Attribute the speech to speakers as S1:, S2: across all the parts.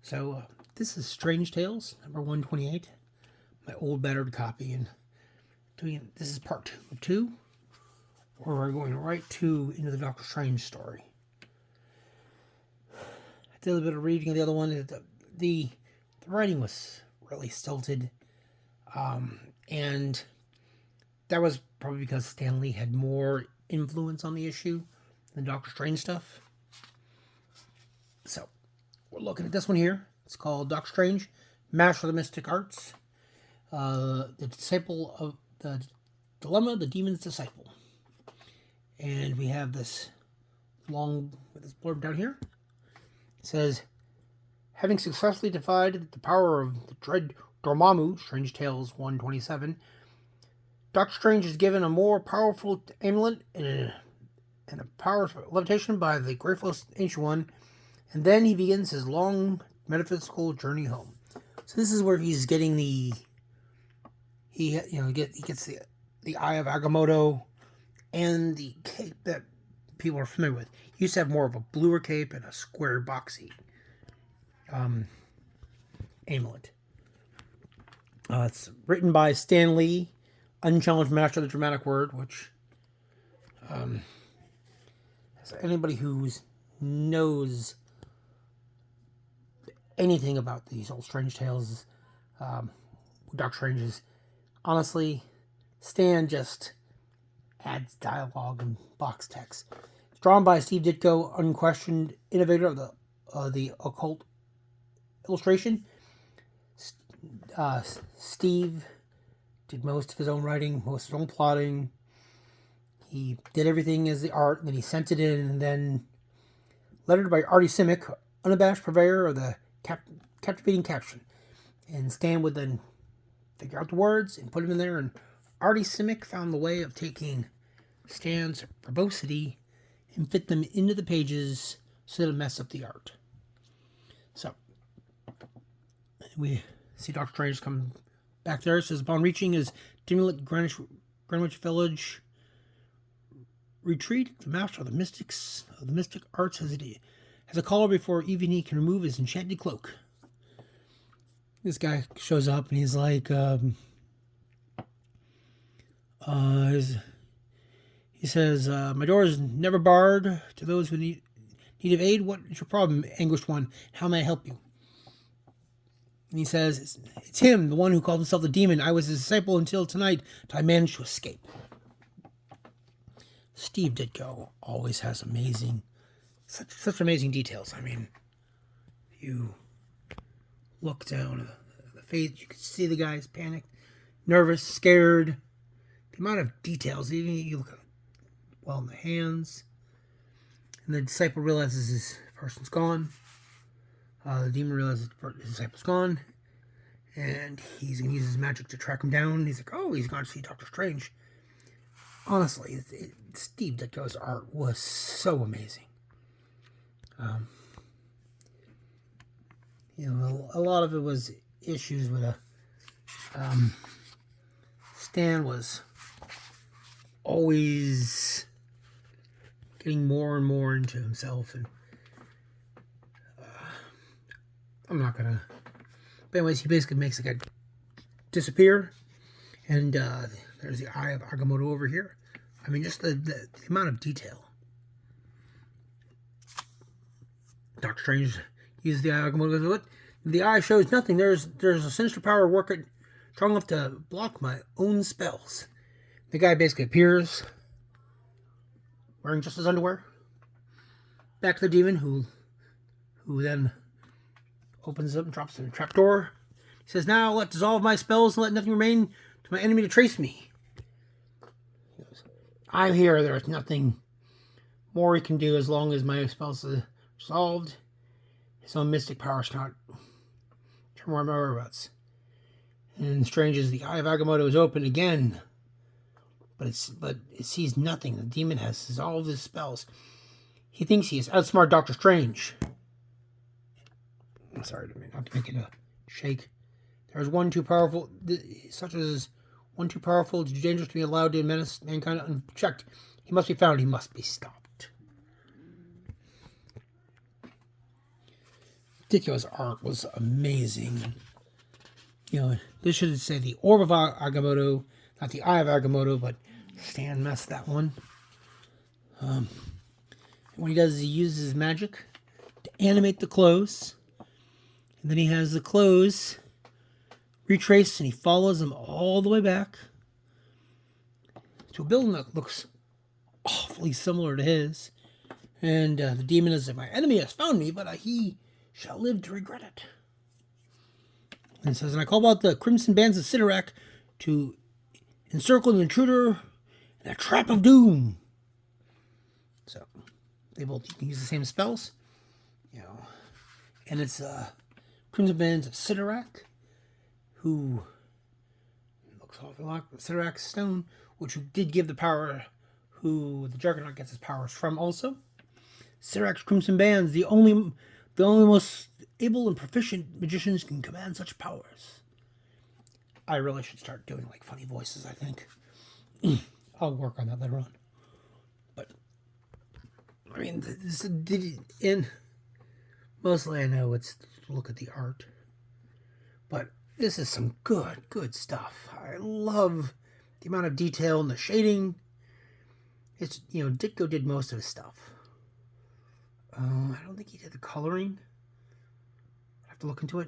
S1: So, this is Strange Tales, number 128, my old battered copy, and this is part 2 of 2, where we're going right into the Doctor Strange story. I did a little bit of reading of the other one. The writing was really stilted, and that was probably because Stan Lee had more influence on the issue than Doctor Strange stuff. So, we're looking at this one here. It's called Doctor Strange, Master of the Mystic Arts. The disciple of the dilemma, the demon's disciple. And we have this this blurb down here. It says, having successfully defied the power of the dread Dormammu, Strange Tales 127, Doctor Strange is given a more powerful amulet and a power of levitation by the grateful Ancient One, and then he begins his long metaphysical journey home. So this is where he's getting he gets the Eye of Agamotto and the cape that people are familiar with. He used to have more of a bluer cape and a square boxy amulet. It's written by Stan Lee, unchallenged master of the dramatic word, which anybody who knows anything about these old Strange Tales, Doctor Strange is, honestly, Stan just adds dialogue and box text. It's drawn by Steve Ditko, unquestioned innovator of the occult illustration. Steve did most of his own writing, most of his own plotting. He did everything as the art, and then he sent it in, and then lettered by Artie Simic, unabashed purveyor of the captivating caption. And Stan would then figure out the words and put them in there, and Artie Simic found the way of taking Stan's verbosity and fit them into the pages so that it messed up the art. So, we see Doctor Strange come back there. It says, upon reaching his dimly lit Greenwich Village retreat, the master of the mystic arts has a caller before even he can remove his enchanted cloak. This guy shows up and he's like, he says, my door is never barred to those who need of aid. What is your problem, anguished one? How may I help you? And he says, it's him, the one who called himself the demon. I was his disciple until tonight, I managed to escape. Steve Ditko always has such amazing details. I mean, if you look down at the face, you can see the guy's panicked, nervous, scared. The amount of details, even you look at in the hands, and the disciple realizes his person's gone. The demon realizes his disciple's gone, and he's going to use his magic to track him down. He's like, oh, he's gone to see Doctor Strange. Honestly, Steve Ditko's art was so amazing. A lot of it was issues with Stan was always getting more and more into himself, and I'm not gonna. But anyways, he basically makes the guy disappear, and there's the Eye of Agamotto over here. I mean, just the amount of detail. Doctor Strange uses the Eye of Agamotto. Goes, what? The eye shows nothing. There's a sinister power working strong enough to block my own spells. The guy basically appears wearing just his underwear. Back to the demon, who then opens up and drops in a trapdoor. He says, now let dissolve my spells and let nothing remain to my enemy to trace me. He goes, I'm here. There is nothing more he can do as long as my spells are resolved. His own mystic power cannot turn more my whereabouts. And strange as the Eye of Agamotto is open again, but it sees nothing. The demon has dissolved his spells. He thinks he has outsmarted Doctor Strange. I'm sorry, not to make it a shake. There is one too powerful, such as one too powerful, too dangerous to be allowed to menace mankind unchecked. He must be found. He must be stopped. Ditko's art was amazing. You know, this should say the Orb of Agamotto, not the Eye of Agamotto, but Stan messed that one. What he does is he uses his magic to animate the clothes, and then he has the clothes retraced, and he follows them all the way back to a building that looks awfully similar to his. And the demon is that my enemy has found me, but he shall live to regret it. And it says, and I call out the crimson bands of Sidorak to encircle the intruder in a trap of doom. So they both use the same spells, you know. And it's crimson bands of Sidorak, who looks awful like Sidorak's stone, which did give the power who the Juggernaut gets his powers from also. Sidorak's crimson bands, the only most able and proficient magicians can command such powers. I really should start doing like funny voices, I think. I'll work on that later on. But I mean, mostly I know it's to look at the art. But this is some good stuff. I love the amount of detail and the shading. It's, you know, Ditko did most of his stuff. I don't think he did the coloring. I have to look into it.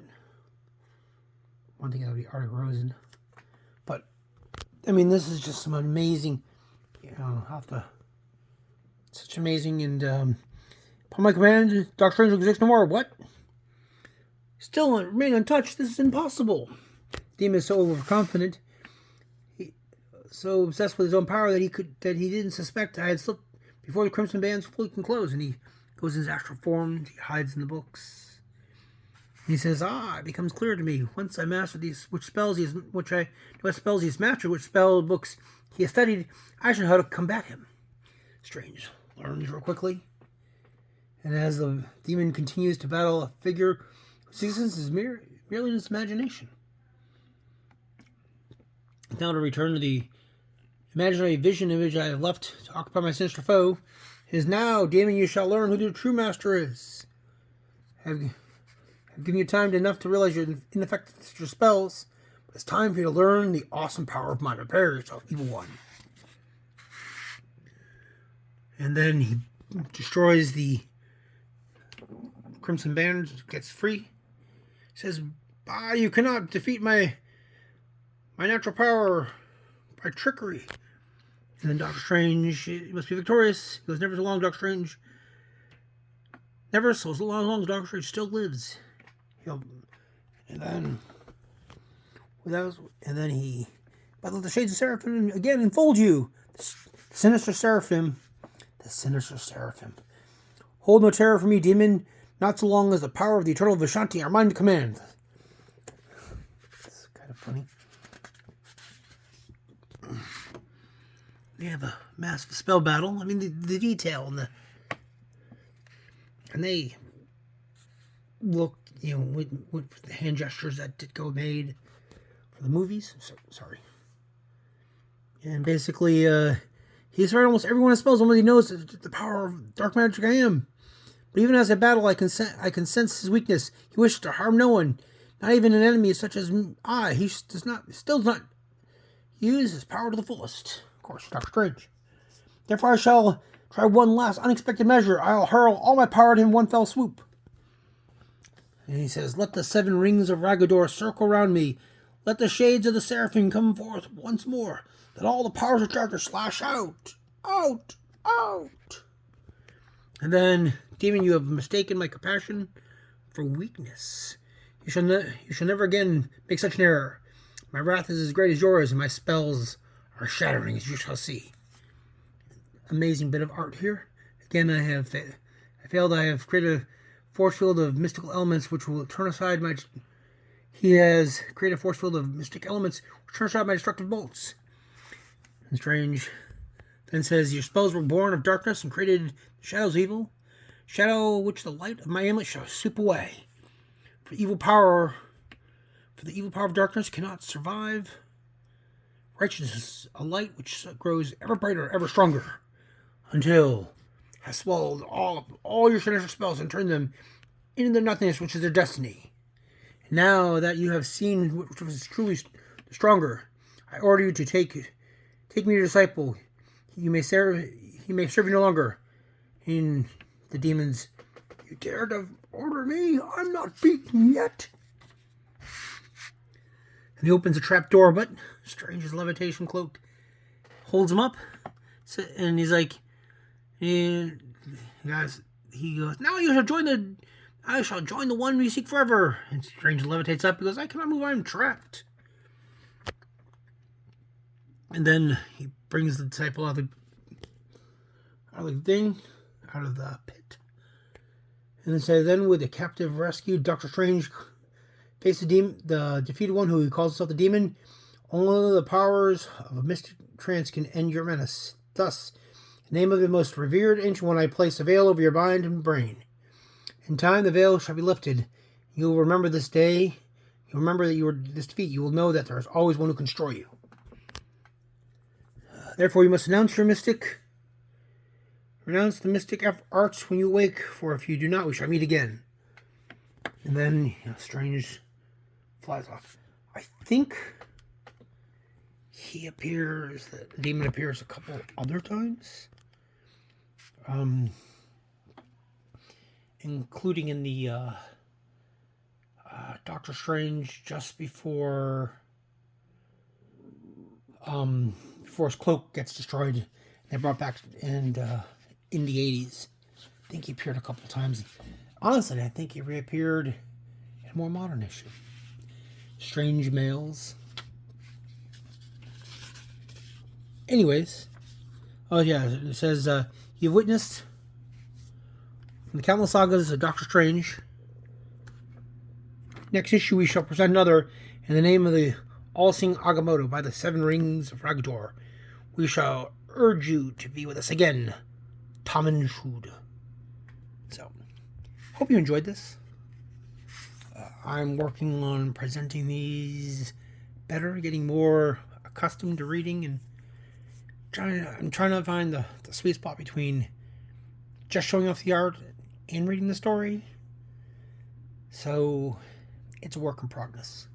S1: One thing that would be Artie Rosen. But, I mean, this is just some amazing, you know, such amazing, and, upon my command, Doctor Strange exists no more. What? Still remain untouched. This is impossible. Demon is so overconfident, so obsessed with his own power that he didn't suspect I had slipped before the crimson bands fully closed, and he goes in his astral form. He hides in the books. And he says, it becomes clear to me once I master what spells he has mastered, which spell books he has studied, I should know how to combat him. Strange learns real quickly, and as the demon continues to battle a figure whose existence is merely in his imagination. Now to return to the imaginary vision image I have left to occupy my sinister foe. It is now, demon, you shall learn who the true master is. I've given you time enough to realize your ineffectiveness of your spells, but it's time for you to learn the awesome power of mine. Prepare yourself, evil one. And then he destroys the crimson band, gets free. He says, you cannot defeat my natural power by trickery. And then Doctor Strange must be victorious. He goes, never so long, Doctor Strange. Never so long as Doctor Strange still lives. And then he battled the shades of Seraphim again enfold you. The sinister Seraphim. Hold no terror for me, demon, not so long as the power of the eternal Vishanti are mine to command. It's kind of funny. They have a massive spell battle. I mean, the detail and they look, you know, with the hand gestures that Ditko made for the movies. Sorry. And basically, he's heard almost everyone has spells. Nobody knows the power of dark magic I am. But even as I battle, I can sense his weakness. He wishes to harm no one, not even an enemy such as I. He still does not use his power to the fullest. Of course, Doctor Strange. Therefore, I shall try one last unexpected measure. I'll hurl all my power at him in one fell swoop. And he says, let the 7 rings of Ragador circle around me. Let the shades of the Seraphim come forth once more. Let all the powers of darkness slash out. And then, demon, you have mistaken my compassion for weakness. You shall never again make such an error. My wrath is as great as yours, and my spells are shattering, as you shall see. Amazing bit of art here. Again, I have created a force field of mystical elements which will turn aside my... He has created a force field of mystic elements which turn aside my destructive bolts. And Strange then says, your spells were born of darkness and created shadows of evil. Shadow which the light of my amulet shall sweep away. For the evil power of darkness cannot survive. Righteousness, a light which grows ever brighter, ever stronger, until has swallowed all your sinister spells and turned them into the nothingness, which is their destiny. Now that you have seen which was truly stronger, I order you to take me your disciple. He may serve you no longer. In the demons, you dare to order me? I'm not beaten yet. And he opens a trap door, but Strange's levitation cloak holds him up. And he's like, guys, he goes, now I shall join the one we seek forever. And Strange levitates up. He goes, I cannot move, I'm trapped. And then he brings the disciple out of the pit. And then says, then with the captive rescued, Doctor Strange faced the defeated one who calls himself the demon. Only the powers of a mystic trance can end your menace. Thus, in the name of the most revered ancient one, I place a veil over your mind and brain. In time, the veil shall be lifted. You will remember this day. You'll remember that you were this defeat. You will know that there is always one who can destroy you. Therefore, you must renounce your mystic. Renounce the mystic arts when you wake, for if you do not, we shall meet again. And then, Strange flies off. I think the demon appears a couple other times. Including in the Doctor Strange just before his cloak gets destroyed and brought back in the 80s. I think he appeared a couple times. Honestly, I think he reappeared in a more modern issue. Strange Males. Anyways, it says, you've witnessed from the countless sagas of Doctor Strange. Next issue, we shall present another in the name of the all-seeing Agamotto by the 7 Rings of Ragdor. We shall urge you to be with us again, Tommen Shud. So, hope you enjoyed this. I'm working on presenting these better, getting more accustomed to reading, and I'm trying to find the sweet spot between just showing off the art and reading the story. So, it's a work in progress.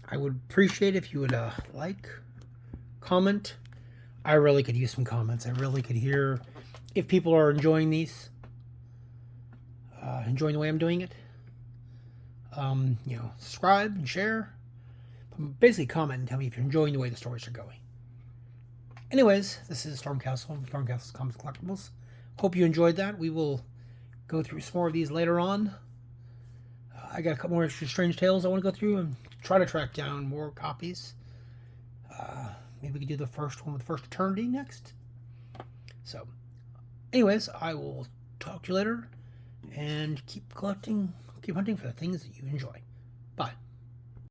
S1: I would appreciate if you would comment. I really could use some comments. I really could hear if people are enjoying these, enjoying the way I'm doing it. Subscribe and share. But basically, comment and tell me if you're enjoying the way the stories are going. Anyways, this is Stormcastle, Stormcastle's Comics Collectibles. Hope you enjoyed that. We will go through some more of these later on. I got a couple more extra Strange Tales I want to go through and try to track down more copies. Maybe we could do the first one with First Eternity next. So, anyways, I will talk to you later and keep hunting for the things that you enjoy. Bye.